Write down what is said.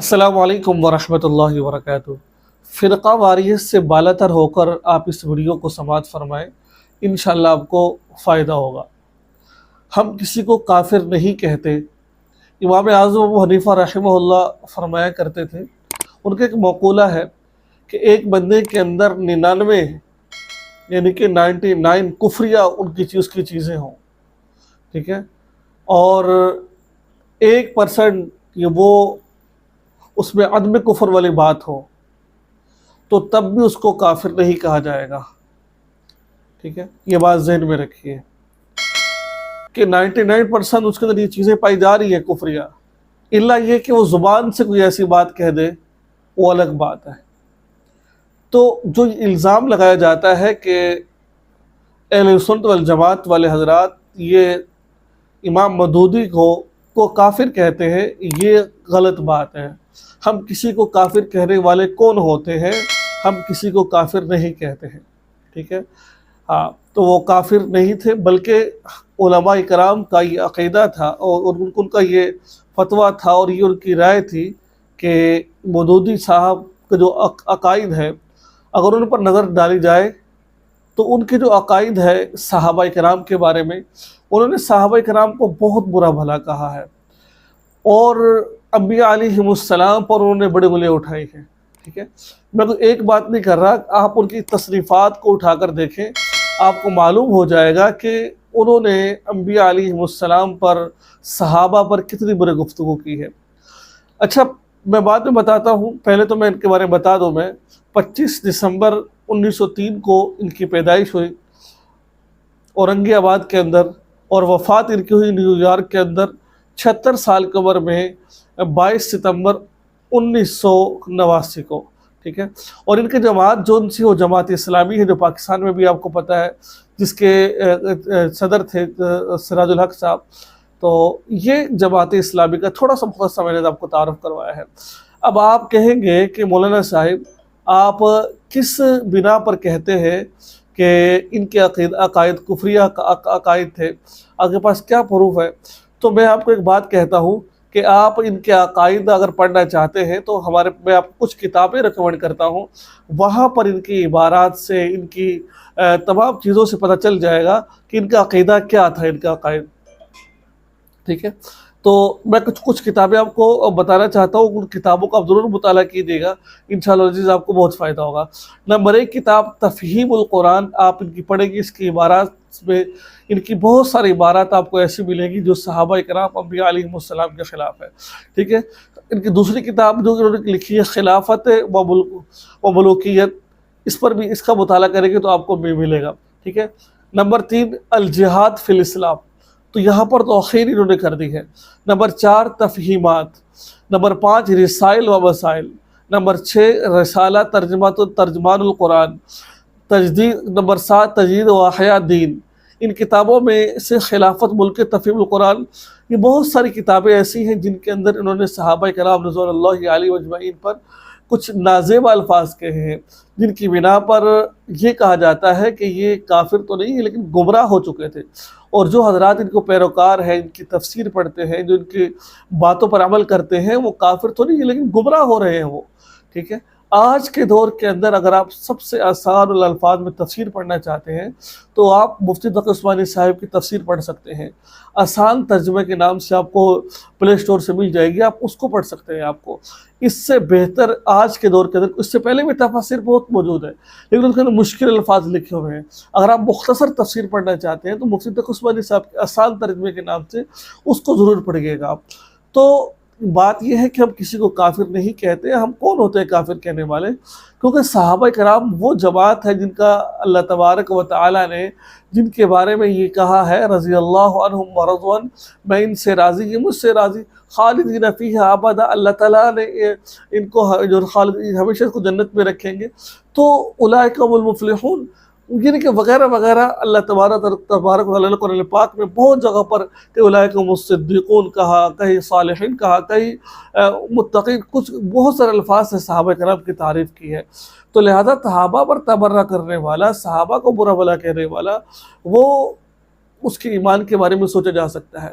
السلام علیکم ورحمۃ اللہ وبرکاتہ۔ فرقہ واریت سے بالا تر ہو کر آپ اس ویڈیو کو سماعت فرمائیں، انشاءاللہ آپ کو فائدہ ہوگا۔ ہم کسی کو کافر نہیں کہتے۔ امام اعظم ابو حنیفہ رحمہ اللہ فرمایا کرتے تھے، ان کا ایک مقولہ ہے کہ ایک بندے کے اندر 99 یعنی کہ 99 کفریہ اس کی چیزیں ہوں، ٹھیک ہے، اور 1% یہ وہ اس میں عدم کفر والی بات ہو تو تب بھی اس کو کافر نہیں کہا جائے گا، ٹھیک ہے۔ یہ بات ذہن میں رکھیے کہ 99% اس کے اندر یہ چیزیں پائی جا رہی ہیں کفریہ، الا یہ کہ وہ زبان سے کوئی ایسی بات کہہ دے، وہ الگ بات ہے۔ تو جو الزام لگایا جاتا ہے کہ اہل سنت والجماعت والے حضرات یہ امام مودودی کو کافر کہتے ہیں، یہ غلط بات ہے۔ ہم کسی کو کافر کہنے والے کون ہوتے ہیں؟ ہم کسی کو کافر نہیں کہتے ہیں، ٹھیک ہے۔ ہاں، تو وہ کافر نہیں تھے، بلکہ علماء کرام کا یہ عقیدہ تھا اور ان کا یہ فتویٰ تھا اور یہ ان کی رائے تھی کہ مودودی صاحب کا جو عقائد ہے اگر ان پر نظر ڈالی جائے تو ان کے جو عقائد ہے صحابہ کرام کے بارے میں، انہوں نے صحابہ کرام کو بہت برا بھلا کہا ہے اور انبیاء علیہم السلام پر انہوں نے بڑے انگلیاں اٹھائی ہیں، ٹھیک ہے۔ میں تو ایک بات نہیں کر رہا، آپ ان کی تصریفات کو اٹھا کر دیکھیں، آپ کو معلوم ہو جائے گا کہ انہوں نے انبیاء علیہم السلام پر، صحابہ پر کتنی بری گفتگو کی ہے۔ اچھا، میں بعد میں بتاتا ہوں، پہلے تو میں ان کے بارے میں بتا دوں۔ میں 25 دسمبر 1903 کو ان کی پیدائش ہوئی اورنگی آباد کے اندر، اور وفات ان کی ہوئی نیو یارک کے اندر 76 سال کی عمر میں 22 ستمبر 1989 کو، ٹھیک ہے۔ اور ان کی جماعت جو سی وہ جماعت اسلامی ہے، جو پاکستان میں بھی آپ کو پتہ ہے، جس کے صدر تھے سراج الحق صاحب۔ تو یہ جماعت اسلامی کا تھوڑا سا مختصر میں نے آپ کو تعارف کروایا ہے۔ اب آپ کہیں گے کہ مولانا صاحب آپ کس بنا پر کہتے ہیں کہ ان کے عقائد کفریہ عقائد تھے، آپ کے پاس کیا پروف ہے؟ تو میں آپ کو ایک بات کہتا ہوں کہ آپ ان کے عقائد اگر پڑھنا چاہتے ہیں تو میں آپ کو کچھ کتابیں ریکمنڈ کرتا ہوں، وہاں پر ان کی عبارات سے، ان کی تمام چیزوں سے پتہ چل جائے گا کہ ان کا عقیدہ کیا تھا، ان کا عقائد، ٹھیک ہے۔ تو میں کچھ کتابیں آپ کو بتانا چاہتا ہوں، ان کتابوں کا آپ ضرور مطالعہ کیجیے گا، انشاءاللہ عزیز آپ کو بہت فائدہ ہوگا۔ نمبر 1 کتاب تفہیم القرآن، آپ ان کی پڑھیں گی، اس کی عبارات میں ان کی بہت ساری عبارات آپ کو ایسی ملیں گی جو صحابہ کرام انبیاء علیہم السلام کے خلاف ہے، ٹھیک ہے۔ ان کی دوسری کتاب جو انہوں نے لکھی ہے خلافت و ملوکیت، اس پر بھی اس کا مطالعہ کریں گے تو آپ کو بھی ملے گا، ٹھیک ہے۔ نمبر 3 الجہاد فی الاسلام، تو یہاں پر توخیر انہوں نے کر دی ہے۔ نمبر 4 تفہیمات، نمبر 5 رسائل و مسائل، نمبر 6 رسالہ ترجمان القرآن، تجدید، نمبر 7 تجدید و احیاء دین۔ ان کتابوں میں سے خلافت ملک تفہیم القرآن، یہ بہت ساری کتابیں ایسی ہیں جن کے اندر انہوں نے صحابہ کرام رضوان اللہ علیہ اجمعین پر کچھ نازیبہ الفاظ کہے ہیں، جن کی بنا پر یہ کہا جاتا ہے کہ یہ کافر تو نہیں ہے لیکن گمراہ ہو چکے تھے، اور جو حضرات ان کو پیروکار ہیں، ان کی تفسیر پڑھتے ہیں، جو ان کی باتوں پر عمل کرتے ہیں، وہ کافر تو نہیں ہے لیکن گمراہ ہو رہے ہیں وہ، ٹھیک ہے۔ آج کے دور کے اندر اگر آپ سب سے آسان الفاظ میں تفسیر پڑھنا چاہتے ہیں تو آپ مفتی تقی عثمانی صاحب کی تفسیر پڑھ سکتے ہیں، آسان ترجمے کے نام سے آپ کو پلے اسٹور سے مل جائے گی، آپ اس کو پڑھ سکتے ہیں۔ آپ کو اس سے بہتر آج کے دور کے اندر، اس سے پہلے بھی تفاسیر بہت موجود ہے لیکن اس کے اندر مشکل الفاظ لکھے ہوئے ہیں۔ اگر آپ مختصر تفسیر پڑھنا چاہتے ہیں تو مفتی تقی عثمانی صاحب کے آسان ترجمے کے نام سے اس کو ضرور پڑھیے گا آپ۔ تو بات یہ ہے کہ ہم کسی کو کافر نہیں کہتے۔ ہم کون ہوتے ہیں کافر کہنے والے؟ کیونکہ صحابہ کرام وہ جماعت ہے جن کا اللہ تبارک و تعالیٰ نے، جن کے بارے میں یہ کہا ہے رضی اللہ عنہم ورضوا عنہ، میں ان سے راضی، یہ مجھ سے راضی، خالدین فیہا ابدا، اللہ تعالیٰ نے ان کو جو خالد ہمیشہ کو جنت میں رکھیں گے۔ تو اولئک هم المفلحون، یعنی کہ وغیرہ وغیرہ، اللہ تبارک و تعالیٰ نے قرآن پاک میں بہت جگہ پر کہ اولئک هم الصدیقون کہا، کہیں صالحین کہا، کہیں متقین، کچھ بہت سارے الفاظ سے صحابہ کرام کی تعریف کی ہے۔ تو لہذا صحابہ پر تبرہ کرنے والا، صحابہ کو برا بھلا کہنے والا، وہ اس کے ایمان کے بارے میں سوچا جا سکتا ہے۔